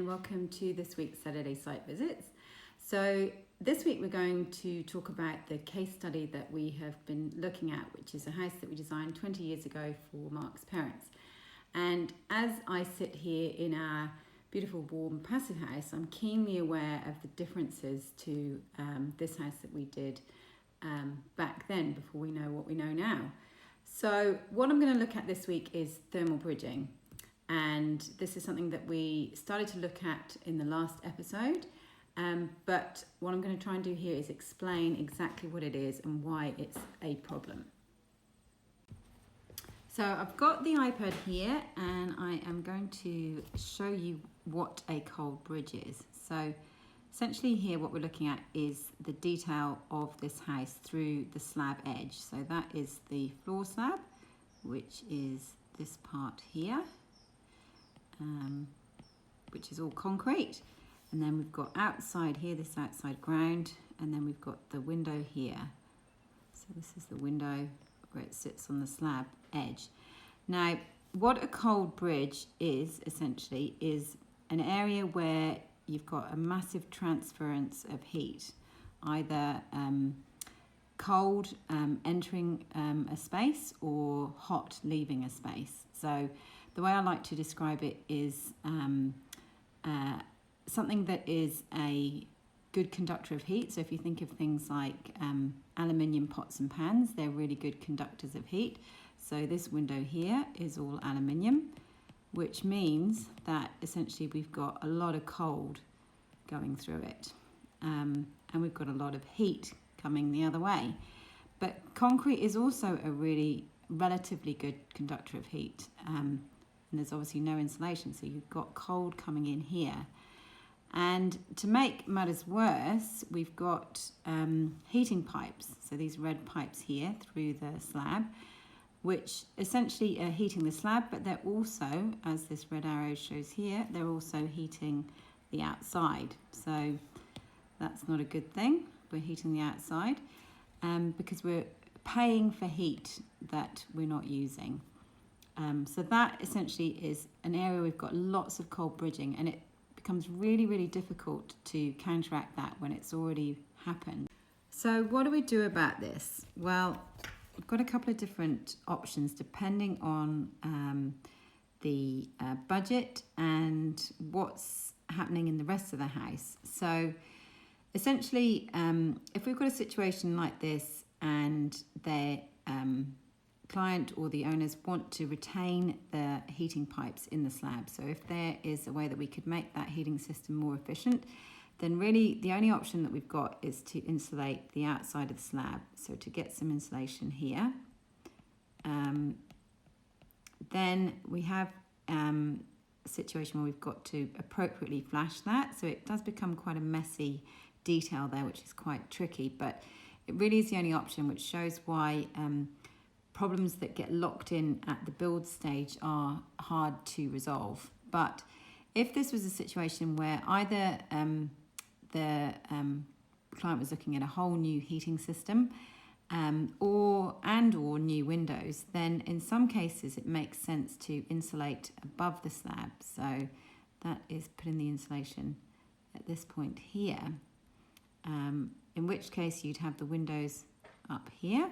welcome to this week's Saturday Site Visits. So this week we're going to talk about the case study that we have been looking at, which is a house that we designed 20 years ago for Mark's parents. And as I sit here in our beautiful warm passive house, I'm keenly aware of the differences to this house that we did back then, before we know what we know now. So what I'm going to look at this week is thermal bridging. And this is something that we started to look at in the last episode. But what I'm going to try and do here is explain exactly what it is and why it's a problem. So I've got the iPad here and I am going to show you what a cold bridge is. So essentially here what we're looking at is the detail of this house through the slab edge. So that is the floor slab, which is this part here. Which is all concrete, and then we've got outside here, this outside ground, and then we've got the window here. So this is the window where it sits on the slab edge. Now what a cold bridge is essentially is an area where you've got a massive transference of heat, either cold entering a space or hot leaving a space. So the way I like to describe it is something that is a good conductor of heat. So if you think of things like aluminium pots and pans, they're really good conductors of heat. So this window here is all aluminium, which means that essentially we've got a lot of cold going through it. And we've got a lot of heat coming the other way. But concrete is also a really relatively good conductor of heat. And there's obviously no insulation, so you've got cold coming in here. And to make matters worse, we've got heating pipes, so these red pipes here through the slab, which essentially are heating the slab, but they're also, as this red arrow shows here, they're also heating the outside. So that's not a good thing. We're heating the outside because we're paying for heat that we're not using. So that essentially is an area we've got lots of cold bridging, and it becomes really, really difficult to counteract that when it's already happened. So what do we do about this? Well, we've got a couple of different options depending on the budget and what's happening in the rest of the house. So essentially, if we've got a situation like this and the client or the owners want to retain the heating pipes in the slab, so if there is a way that we could make that heating system more efficient, then really the only option that we've got is to insulate the outside of the slab. So to get some insulation here, then we have a situation where we've got to appropriately flash that. So it does become quite a messy detail there, which is quite tricky, but it really is the only option, which shows why problems that get locked in at the build stage are hard to resolve. But if this was a situation where either the client was looking at a whole new heating system or new windows, then in some cases it makes sense to insulate above the slab. So that is putting the insulation at this point here, in which case you'd have the windows up here.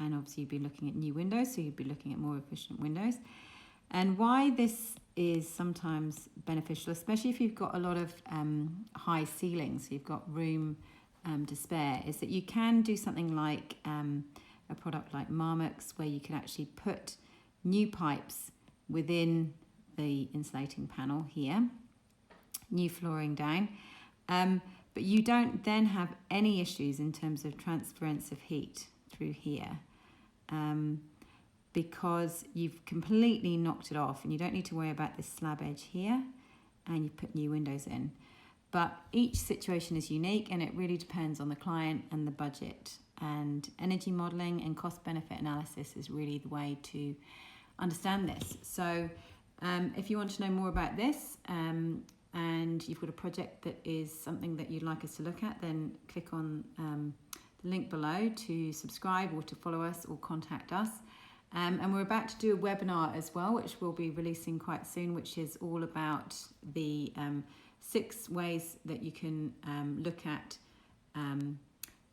And obviously you'd be looking at new windows, so you'd be looking at more efficient windows. And why this is sometimes beneficial, especially if you've got a lot of high ceilings, so you've got room to spare, is that you can do something like a product like Marmux, where you can actually put new pipes within the insulating panel here, new flooring down, but you don't then have any issues in terms of transference of heat through here. Because you've completely knocked it off and you don't need to worry about this slab edge here, and you put new windows in. But each situation is unique, and it really depends on the client and the budget, and energy modelling and cost benefit analysis is really the way to understand this. So if you want to know more about this and you've got a project that is something that you'd like us to look at, then click on the link below to subscribe or to follow us or contact us. And we're about to do a webinar as well, which we'll be releasing quite soon, which is all about the 6 ways that you can look at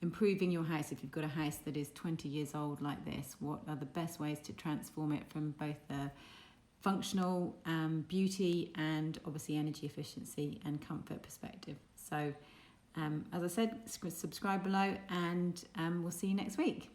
improving your house. If you've got a house that is 20 years old like this, what are the best ways to transform it from both the functional beauty and obviously energy efficiency and comfort perspective. So as I said, subscribe below, and we'll see you next week.